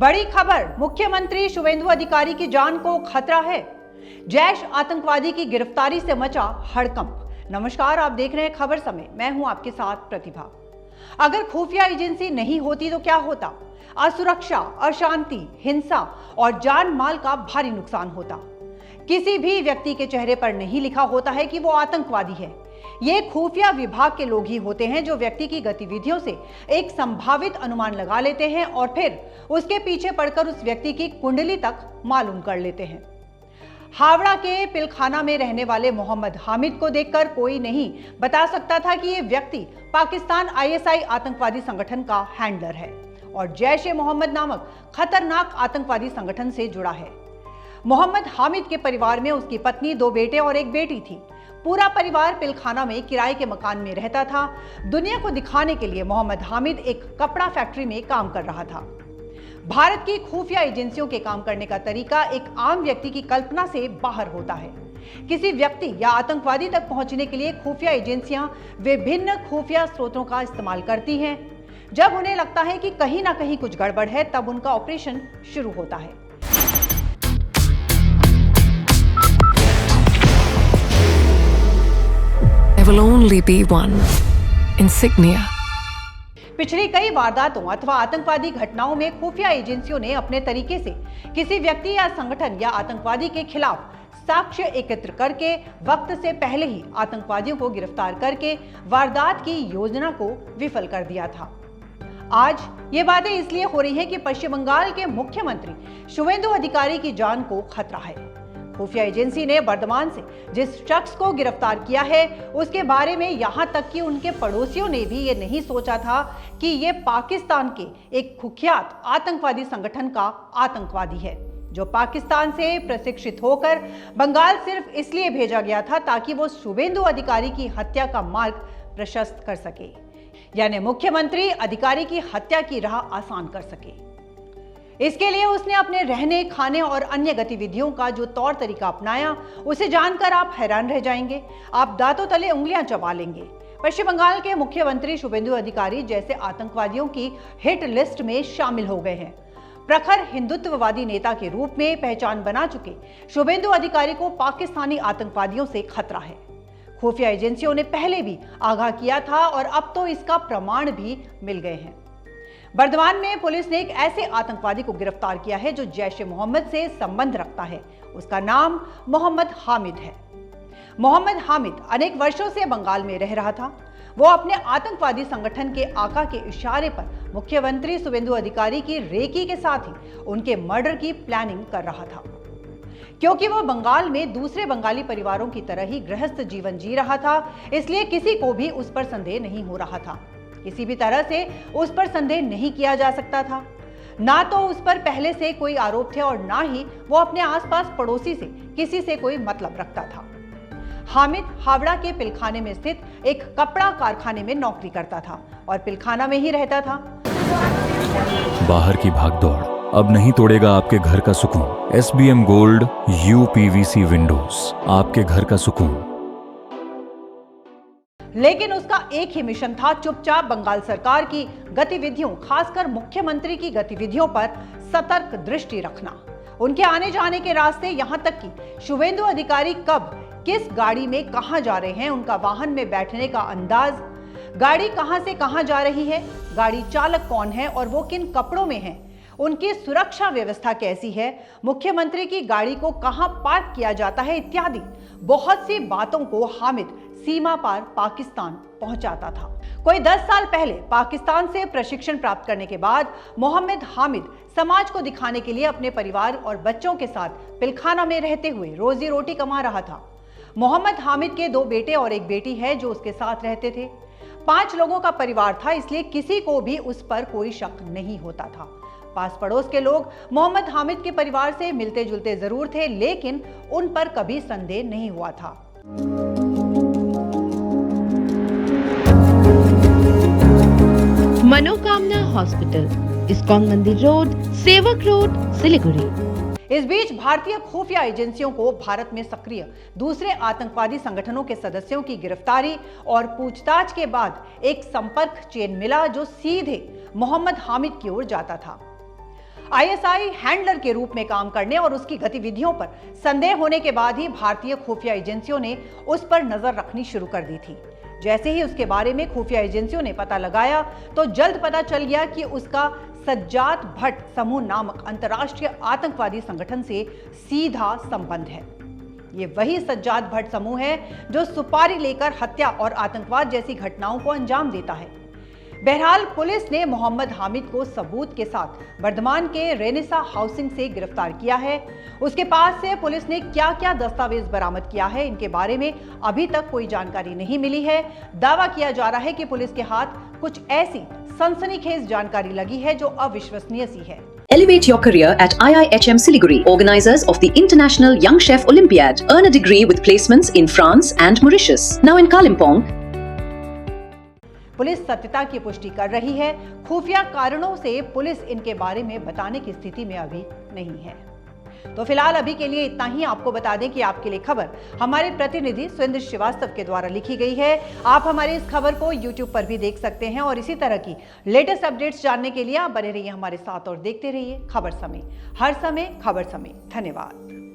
बड़ी खबर, मुख्यमंत्री शुवेंदु अधिकारी की जान को खतरा है। जैश आतंकवादी की गिरफ्तारी से मचा हड़कंप। नमस्कार, आप देख रहे हैं खबर समय। मैं हूं आपके साथ प्रतिभा। अगर खुफिया एजेंसी नहीं होती तो क्या होता? असुरक्षा, अशांति, हिंसा और जान माल का भारी नुकसान होता। किसी भी व्यक्ति के चेहरे पर नहीं लिखा होता है कि वो आतंकवादी है। ये खुफिया विभाग के लोग ही होते हैं जो व्यक्ति की गतिविधियों से एक संभावित अनुमान लगा लेते हैं और फिर उसके पीछे पड़कर उस व्यक्ति की कुंडली तक मालूम कर लेते हैं। हावड़ा के पिलखाना में रहने वाले मोहम्मद हामिद को देखकर कोई नहीं बता सकता था कि ये व्यक्ति पाकिस्तान आईएसआई आतंकवादी संगठन का हैंडलर है और जैश ए मोहम्मद नामक खतरनाक आतंकवादी संगठन से जुड़ा है। मोहम्मद हामिद के परिवार में उसकी पत्नी, 2 बेटे और 1 बेटी थी। पूरा परिवार पिलखाना में किराए के मकान में रहता था। दुनिया को दिखाने के लिए मोहम्मद हामिद एक कपड़ा फैक्ट्री में काम कर रहा था। भारत की खुफिया एजेंसियों के काम करने का तरीका एक आम व्यक्ति की कल्पना से बाहर होता है। किसी व्यक्ति या आतंकवादी तक पहुंचने के लिए खुफिया एजेंसियां विभिन्न खुफिया स्रोतों का इस्तेमाल करती हैं। जब उन्हें लगता है कि कहीं ना कहीं कुछ गड़बड़ है, तब उनका ऑपरेशन शुरू होता है। There will only be one insignia. पिछली कई वारदातों अथवा आतंकवादी घटनाओं में खुफिया एजेंसियों ने अपने तरीके से किसी व्यक्ति या संगठन या आतंकवादी के खिलाफ साक्ष्य एकत्र करके वक्त से पहले ही आतंकवादियों को गिरफ्तार करके वारदात की योजना को विफल कर दिया था। आज ये बातें इसलिए हो रही हैं कि पश्चिम बंगाल के मुख्यमंत्री शुवेंदु अधिकारी की जान को खतरा है। खुफिया एजेंसी ने वर्धमान से जिस शख्स को गिरफ्तार किया है, उसके बारे में यहां तक कि उनके पड़ोसियों ने भी ये नहीं सोचा था कि ये पाकिस्तान के एक कुख्यात आतंकवादी संगठन का आतंकवादी है, जो पाकिस्तान से प्रशिक्षित होकर बंगाल सिर्फ इसलिए भेजा गया था ताकि वो शुवेंदु अधिकारी की हत्या का मार्ग प्रशस्त कर सके, यानी मुख्यमंत्री अधिकारी की हत्या की राह आसान कर सके। इसके लिए उसने अपने रहने, खाने और अन्य गतिविधियों का जो तौर तरीका अपनाया, उसे जानकर आप हैरान रह जाएंगे। आप दांतों तले उंगलियां चबा लेंगे। पश्चिम बंगाल के मुख्यमंत्री शुवेंदु अधिकारी जैसे आतंकवादियों की हिट लिस्ट में शामिल हो गए हैं। प्रखर हिंदुत्ववादी नेता के रूप में पहचान बना चुके शुवेंदु अधिकारी को पाकिस्तानी आतंकवादियों से खतरा है। खुफिया एजेंसियों ने पहले भी आगाह किया था और अब तो इसका प्रमाण भी मिल गए हैं। वर्धमान में पुलिस ने एक ऐसे आतंकवादी को गिरफ्तार किया है जो जैश ए मोहम्मद से संबंध रखता है। उसका नाम मोहम्मद हामिद है। मोहम्मद हामिद अनेक वर्षों से बंगाल में रह रहा था। वो अपने आतंकवादी संगठन के आका के इशारे पर मुख्यमंत्री शुवेंदु अधिकारी की रेकी के साथ ही उनके मर्डर की प्लानिंग कर रहा था। क्योंकि वो बंगाल में दूसरे बंगाली परिवारों की तरह ही गृहस्थ जीवन जी रहा था, इसलिए किसी को भी उस पर संदेह नहीं हो रहा था। किसी भी तरह से उस पर संदेह नहीं किया जा सकता था। ना तो उस पर पहले से कोई आरोप थे और ना ही वो अपने आसपास पड़ोसी से किसी से कोई मतलब रखता था। हामिद हावड़ा के पिलखाने में स्थित एक कपड़ा कारखाने में नौकरी करता था और पिलखाना में ही रहता था। बाहर की भागदौड़ अब नहीं तोड़ेगा आपके घर का सुकून। SBM गोल्ड UPVC विंडोज, आपके घर का सुकून। लेकिन उसका एक ही मिशन था, चुपचाप बंगाल सरकार की गतिविधियों, खासकर मुख्यमंत्री की गतिविधियों पर सतर्क दृष्टि रखना। उनके आने जाने के रास्ते, यहां तक कि शुवेंदु अधिकारी कब किस गाड़ी में कहां जा रहे हैं, उनका वाहन में बैठने का अंदाज, गाड़ी कहां से कहां जा रही है, गाड़ी चालक कौन है और वो किन कपड़ों में है, उनकी सुरक्षा व्यवस्था कैसी है, मुख्यमंत्री की गाड़ी को कहां पार्क किया जाता है, इत्यादि बहुत सी बातों को हामिद सीमा पार पाकिस्तान पहुंचाता था। कोई 10 साल पहले पाकिस्तान से प्रशिक्षण प्राप्त करने के बाद मोहम्मद हामिद समाज को दिखाने के लिए अपने परिवार और बच्चों के साथ पिलखाना में रहते हुए रोजी रोटी कमा रहा था। मोहम्मद हामिद के 2 बेटे और 1 बेटी है जो उसके साथ रहते थे। 5 लोगों का परिवार था, इसलिए किसी को भी उस पर कोई शक नहीं होता था। पास पड़ोस के लोग मोहम्मद हामिद के परिवार से मिलते जुलते जरूर थे, लेकिन उन पर कभी संदेह नहीं हुआ था। मनोकामना हॉस्पिटल, इस्कॉन मंदिर रोड, सेवक रोड, सिलीगुड़ी। इस बीच भारतीय खुफिया एजेंसियों को भारत में सक्रिय दूसरे आतंकवादी संगठनों के सदस्यों की गिरफ्तारी और पूछताछ के बाद एक संपर्क चेन मिला जो सीधे मोहम्मद हामिद की ओर जाता था। आईएसआई हैंडलर के रूप में काम करने और उसकी गतिविधियों पर संदेह होने के बाद ही भारतीय खुफिया एजेंसियों ने उस पर नजर रखनी शुरू कर दी थी। जैसे ही उसके बारे में खुफिया एजेंसियों ने पता लगाया तो जल्द पता चल गया कि उसका सज्जाद भट्ट समूह नामक अंतर्राष्ट्रीय आतंकवादी संगठन से सीधा संबंध है। ये वही सज्जाद भट्ट समूह है जो सुपारी लेकर हत्या और आतंकवाद जैसी घटनाओं को अंजाम देता है। बहरहाल पुलिस ने मोहम्मद हामिद को सबूत के साथ बर्धमान के रेनेसा हाउसिंग से गिरफ्तार किया है। उसके पास से पुलिस ने क्या क्या दस्तावेज बरामद किया है, इनके बारे में अभी तक कोई जानकारी नहीं मिली है। दावा किया जा रहा है कि पुलिस के हाथ कुछ ऐसी सनसनीखेज जानकारी लगी है जो अविश्वसनीय सी है। Elevate your career at IIHM Siliguri, organizers of the International Young Chef Olympiad. Earn a degree with placements in France and Mauritius. Now in Kalimpong. Police सत्यता की पुष्टि कर रही है। खुफिया कारणों से पुलिस इनके बारे में बताने की स्थिति में अभी नहीं है। तो फिलहाल अभी के लिए इतना ही। आपको बता दें कि आपके लिए खबर हमारे प्रतिनिधि सुरेंद्र श्रीवास्तव के द्वारा लिखी गई है। आप हमारी इस खबर को YouTube पर भी देख सकते हैं और इसी तरह की लेटेस्ट अपडेट्स जानने के लिए आप बने रहिए हमारे साथ और देखते रहिए खबर समय, हर समय खबर समय। धन्यवाद।